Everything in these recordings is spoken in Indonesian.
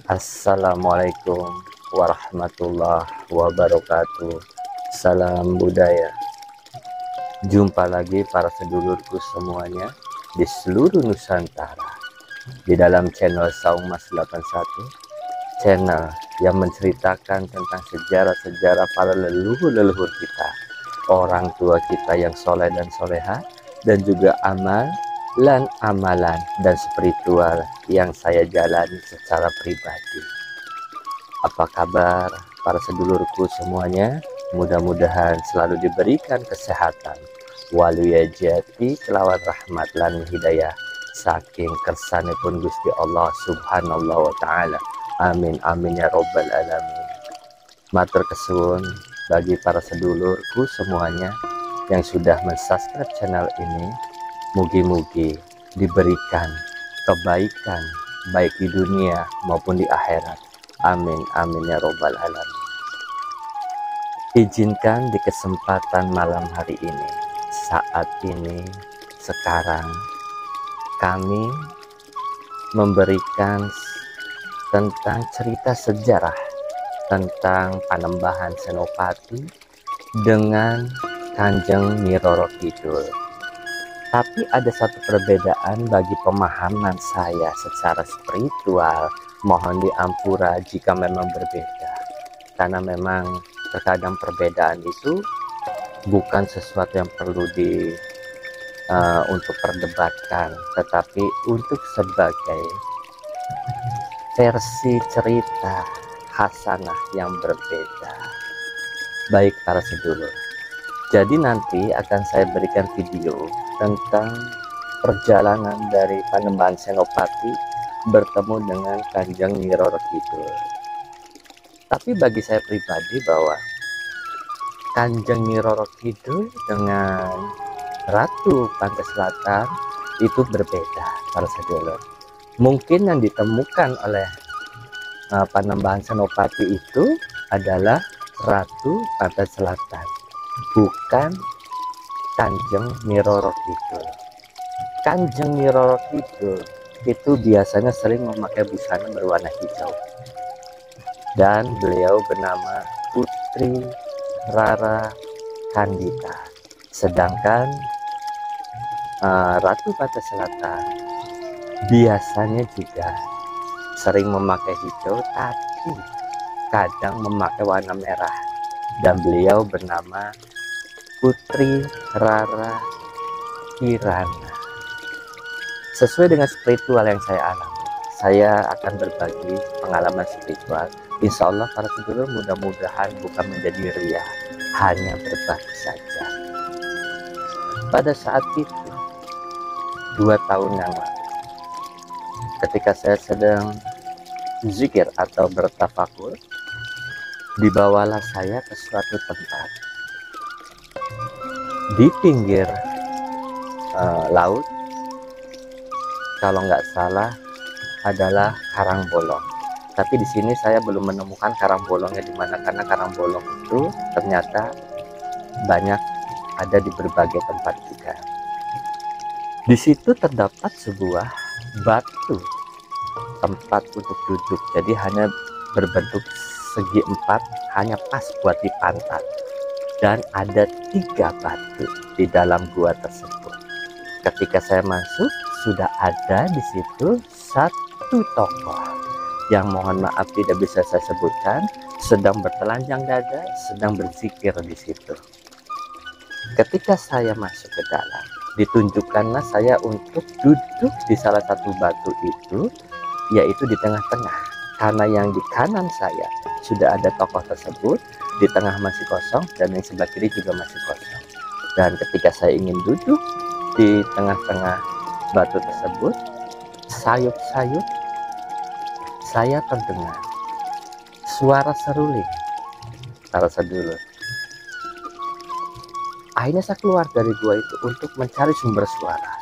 Assalamualaikum warahmatullahi wabarakatuh. Salam budaya. Jumpa lagi para sedulurku semuanya di seluruh Nusantara di dalam channel Saung Mas 81, channel yang menceritakan tentang sejarah-sejarah para leluhur-leluhur kita, orang tua kita yang soleh dan soleha, dan juga amalan dan spiritual yang saya jalani secara pribadi. Apa kabar para sedulurku semuanya? Mudah-mudahan selalu diberikan kesehatan, waliyajati kelawan rahmat lan hidayah saking kersanipun Gusti Allah subhanallah wa ta'ala. Amin amin ya robbal alamin. Matur kesuwun bagi para sedulurku semuanya yang sudah mensubscribe channel ini. Mugi-mugi diberikan kebaikan baik di dunia maupun di akhirat. Amin amin ya robbal alamin. Izinkan di kesempatan malam hari ini, saat ini, sekarang, kami memberikan tentang cerita sejarah tentang Panembahan Senopati dengan Kanjeng Nyi Roro Kidul. Tapi ada satu perbedaan bagi pemahaman saya secara spiritual. Mohon diampura jika memang berbeda, karena memang terkadang perbedaan itu bukan sesuatu yang perlu untuk perdebatkan, tetapi untuk sebagai versi cerita hasanah yang berbeda. Baik para sedulur, jadi nanti akan saya berikan video tentang perjalanan dari Panembahan Senopati bertemu dengan Kanjeng Nyi Roro Kidul. Tapi bagi saya pribadi bahwa Kanjeng Nyi Roro Kidul dengan Ratu Pantai Selatan itu berbeda para sedulur. Mungkin yang ditemukan oleh Panembahan Senopati itu adalah Ratu Pantai Selatan, bukan Kanjeng Nyi Roro Kidul. Kanjeng Nyi Roro Kidul itu biasanya sering memakai busana berwarna hijau, dan beliau bernama Putri Rara Kandita. Sedangkan Ratu Pantai Selatan biasanya juga sering memakai hijau, tapi kadang memakai warna merah, dan beliau bernama Putri Rara Kirana. Sesuai dengan spiritual yang saya alami, saya akan berbagi pengalaman spiritual. Insya Allah para sedulur, mudah-mudahan bukan menjadi riya, hanya berbagi saja. Pada saat itu 2 tahun yang lalu, ketika saya sedang zikir atau bertafakur, dibawalah saya ke suatu tempat di pinggir laut. Kalau nggak salah adalah Karangbolong. Tapi di sini saya belum menemukan Karangbolongnya di mana, karena Karangbolong itu ternyata banyak ada di berbagai tempat juga. Di situ terdapat sebuah batu tempat untuk duduk, jadi hanya berbentuk segi 4, hanya pas buat dipantat, dan ada 3 batu di dalam gua tersebut. Ketika saya masuk, sudah ada di situ satu tokoh yang mohon maaf tidak bisa saya sebutkan, sedang bertelanjang dada, sedang berzikir di situ. Ketika saya masuk ke dalam, ditunjukkanlah saya untuk duduk di salah satu batu itu, yaitu di tengah-tengah. Karena yang di kanan saya sudah ada tokoh tersebut, di tengah masih kosong, dan yang sebelah kiri juga masih kosong. Dan ketika saya ingin duduk di tengah-tengah batu tersebut, sayup-sayup saya terdengar suara seruling para sedulur. Akhirnya saya keluar dari gua itu untuk mencari sumber suara.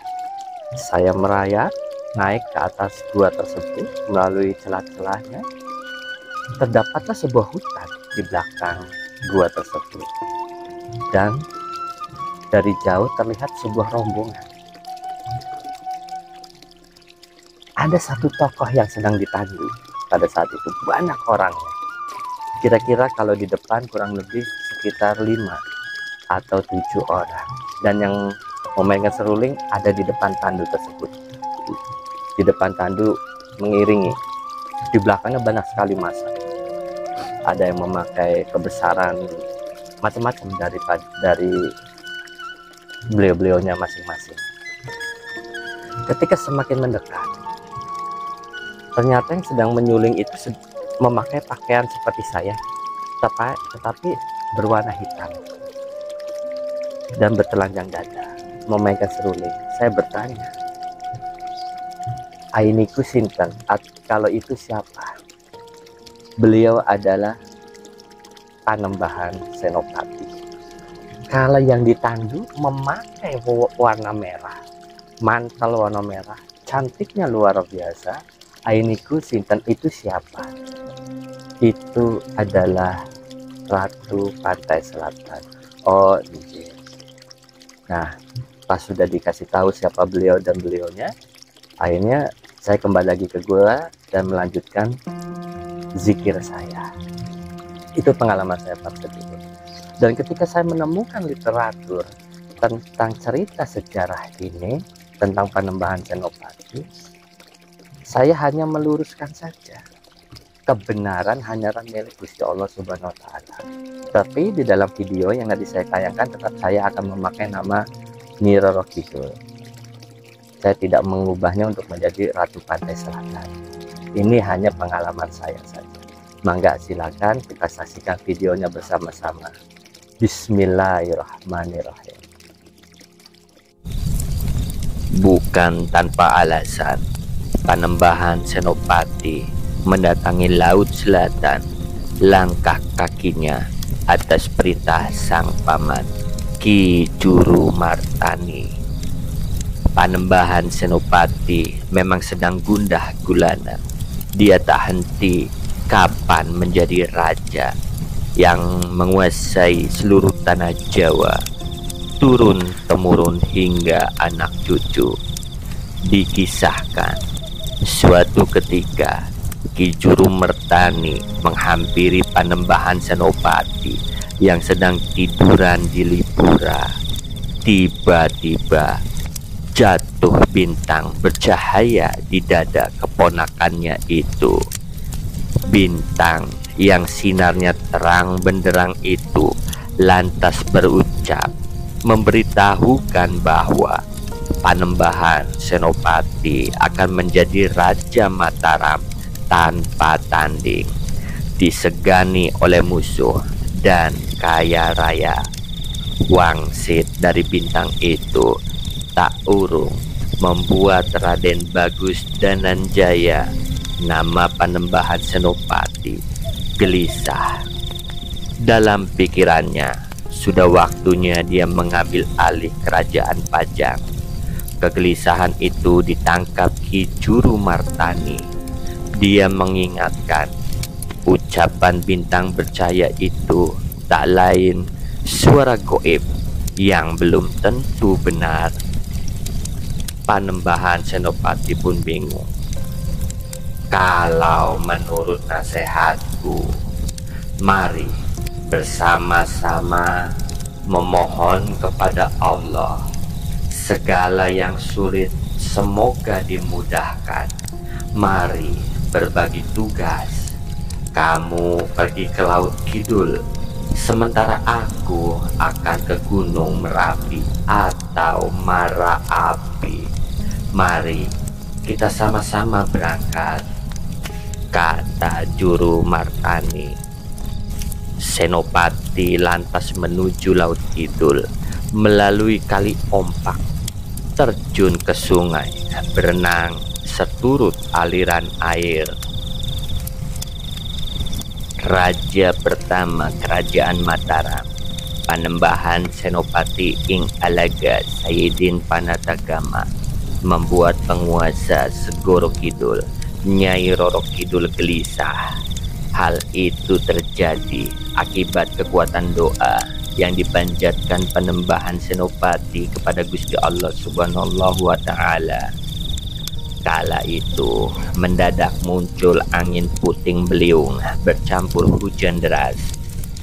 Saya merayap naik ke atas gua tersebut melalui celah-celahnya. Terdapatlah sebuah hutan di belakang gua tersebut, dan dari jauh terlihat sebuah rombongan. Ada satu tokoh yang sedang ditandu. pada saat itu banyak orangnya. Kira-kira kalau di depan kurang lebih sekitar 5 atau 7 orang, dan yang memainkan seruling ada di depan tandu tersebut. Di depan tandu mengiringi, di belakangnya banyak sekali massa. Ada yang memakai kebesaran macam-macam dari beliau-beliaunya masing-masing. Ketika semakin mendekat, ternyata yang sedang menyuling itu memakai pakaian seperti saya, tetapi berwarna hitam dan bertelanjang dada, memainkan seruling. Saya bertanya, "Ainiku sinten?" Kalau itu siapa? Beliau adalah Panembahan Senopati. Kalau yang ditandu memakai warna merah, mantel warna merah, cantiknya luar biasa. Ainiku sinten, itu siapa? Itu adalah Ratu Pantai Selatan. Oh, DJ. Nah, pas sudah dikasih tahu siapa beliau dan beliaunya, akhirnya saya kembali lagi ke gua dan melanjutkan zikir saya. Itu pengalaman saya pas ketika. Dan ketika saya menemukan literatur tentang cerita sejarah ini, tentang Panembahan Senopati, saya hanya meluruskan saja. Kebenaran hanyalah milik Gusti Allah Subhanahu wa Ta'ala. Tapi di dalam video yang nanti saya tayangkan, tetap saya akan memakai nama Nyi Roro Kidul. Saya tidak mengubahnya untuk menjadi Ratu Pantai Selatan. Ini hanya pengalaman saya saja. Mangga silakan kita saksikan videonya bersama-sama. Bismillahirrahmanirrahim. Bukan tanpa alasan, Panembahan Senopati mendatangi Laut Selatan. Langkah kakinya atas perintah sang paman Ki Juru Martani. Panembahan Senopati memang sedang gundah gulana. Dia tak henti kapan menjadi raja yang menguasai seluruh tanah Jawa, turun temurun hingga anak cucu. Dikisahkan suatu ketika Ki Juru Martani menghampiri Panembahan Senopati yang sedang tiduran di Lipura. Tiba-tiba jatuh bintang bercahaya di dada keponakannya itu. Bintang yang sinarnya terang benderang itu lantas berucap, memberitahukan bahwa Panembahan Senopati akan menjadi Raja Mataram tanpa tanding, disegani oleh musuh dan kaya raya. Wangsit dari bintang itu tak urung membuat Raden Bagus Dananjaya, nama Panembahan Senopati, gelisah. Dalam pikirannya, sudah waktunya dia mengambil alih kerajaan Pajang. Kegelisahan itu ditangkap Ki Juru Martani. Dia mengingatkan, ucapan bintang bercahaya itu tak lain suara goib yang belum tentu benar. Panembahan Senopati pun bingung. Kalau menurut nasihatku, mari bersama-sama memohon kepada Allah. Segala yang sulit semoga dimudahkan. Mari berbagi tugas. Kamu pergi ke Laut Kidul, sementara aku akan ke Gunung Merapi atau Marapi. Mari kita sama-sama berangkat, kata Juru Martani. Senopati lantas menuju Laut Kidul melalui Kali Ompak, terjun ke sungai, berenang seturut aliran air. Raja pertama Kerajaan Mataram, Panembahan Senopati ing Alaga Sayyidin Panatagama, membuat penguasa Segoro Kidul, Nyai Roro Kidul gelisah. Hal itu terjadi akibat kekuatan doa yang dipanjatkan Panembahan Senopati kepada Gusti Allah Subhanahu wa Ta'ala. Kala itu mendadak muncul angin puting beliung bercampur hujan deras.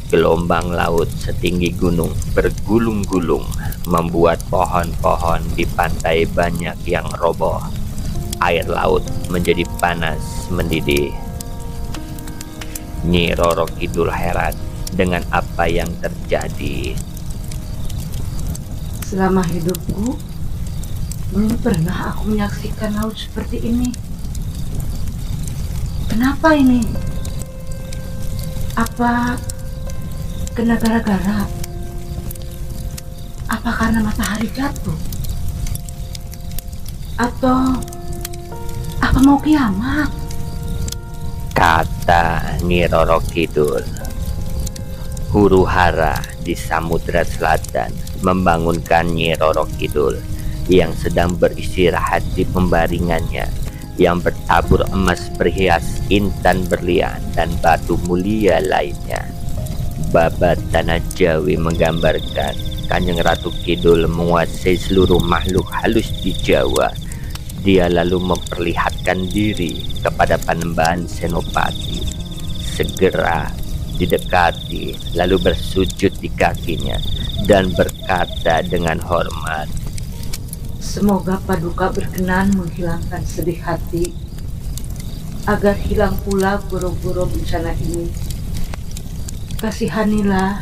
Gelombang laut setinggi gunung bergulung-gulung membuat pohon-pohon di pantai banyak yang roboh. Air laut menjadi panas mendidih. Nyi Roro Kidul heran dengan apa yang terjadi. Selama hidupku, belum pernah aku menyaksikan laut seperti ini. Kenapa ini? Apa kena gara-gara? Apa karena matahari jatuh? Atau apa mau kiamat? Kata Nyi Roro Kidul. Huru-hara di Samudra Selatan membangunkan Nyi Roro Kidul yang sedang beristirahat di pembaringannya yang bertabur emas berhias intan berlian dan batu mulia lainnya. Babat Tanah Jawi menggambarkan Kanjeng Ratu Kidul menguasai seluruh makhluk halus di Jawa. Dia lalu memperlihatkan diri kepada Panembahan Senopati. Segera didekati, lalu bersujud di kakinya dan berkata dengan hormat, Semoga Paduka berkenan menghilangkan sedih hati, agar hilang pula goro-goro bencana ini. Kasihanilah,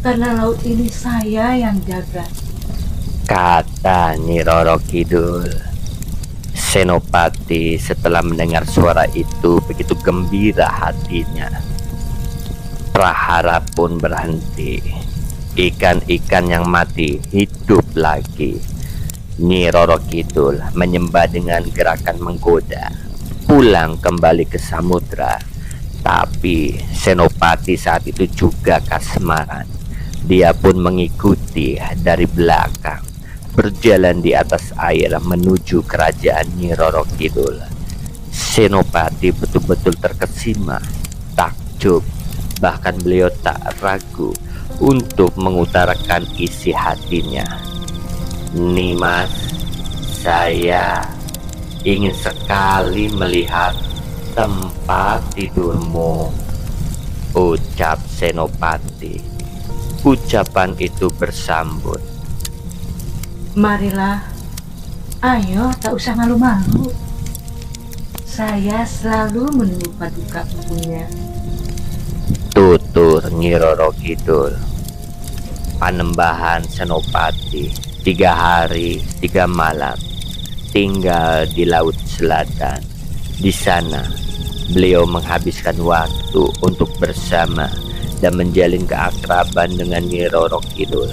karena laut ini saya yang jaga. kata Nyi Roro Kidul. Senopati setelah mendengar suara itu begitu gembira hatinya. Prahara pun berhenti. Ikan-ikan yang mati hidup lagi. Nyi Roro Kidul menyembah dengan gerakan menggoda, pulang kembali ke samudra. Tapi Senopati saat itu juga kasmaran. Dia pun mengikuti dari belakang, berjalan di atas air menuju kerajaan Nyi Roro Kidul. Senopati betul-betul terkesima, takjub, bahkan beliau tak ragu untuk mengutarakan isi hatinya. Nimas, saya ingin sekali melihat tempat tidurmu, ucap Senopati. Ucapan itu bersambut, Marilah, ayo tak usah malu-malu. Saya selalu menunggu Paduka punya. tutur Nyi Roro Kidul. Panembahan Senopati 3 hari 3 malam tinggal di Laut Selatan. Di sana beliau menghabiskan waktu untuk bersama dan menjalin keakraban dengan Nyi Roro Kidul.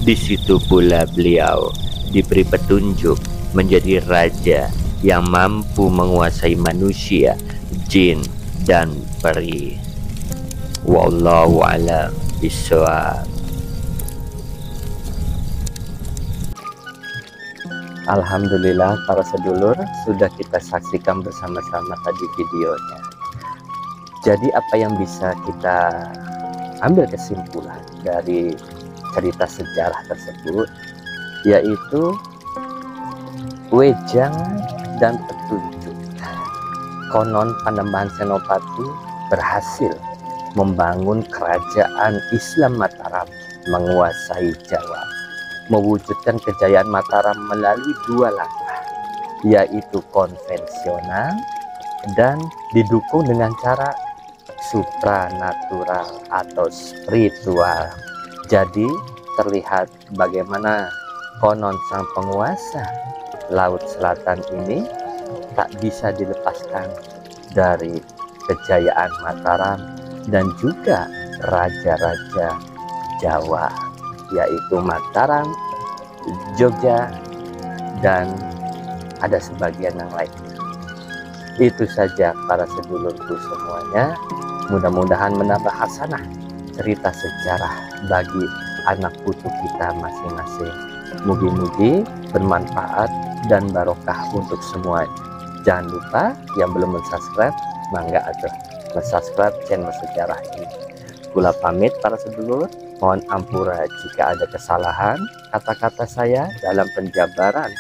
Di situ pula beliau diberi petunjuk menjadi raja yang mampu menguasai manusia, jin, dan peri. Wallahu a'lam bishawab. Alhamdulillah para sedulur, sudah kita saksikan bersama-sama tadi videonya. Jadi apa yang bisa kita ambil kesimpulan dari cerita sejarah tersebut, yaitu wejangan dan petunjuk. Konon Panembahan Senopati berhasil membangun kerajaan Islam Mataram, menguasai Jawa, mewujudkan kejayaan Mataram melalui 2 langkah, yaitu konvensional dan didukung dengan cara supranatural atau spiritual. Jadi terlihat bagaimana konon sang penguasa Laut Selatan ini tak bisa dilepaskan dari kejayaan Mataram dan juga raja-raja Jawa, yaitu Mataram, Jogja, dan ada sebagian yang lainnya. Itu saja para sedulurku semuanya. Mudah-mudahan menambah hasanah cerita sejarah bagi anak putu kita masing-masing. Mugi-mugi bermanfaat dan barokah untuk semuanya. Jangan lupa yang belum subscribe, mangga atuh subscribe channel sejarah ini. Kula pamit para sedulur, mohon ampura jika ada kesalahan kata-kata saya dalam penjabaran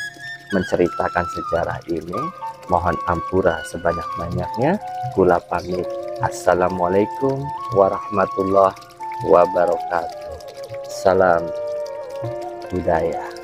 menceritakan sejarah ini. Mohon ampura sebanyak-banyaknya. Kula pamit. Assalamualaikum warahmatullahi wabarakatuh. Salam budaya.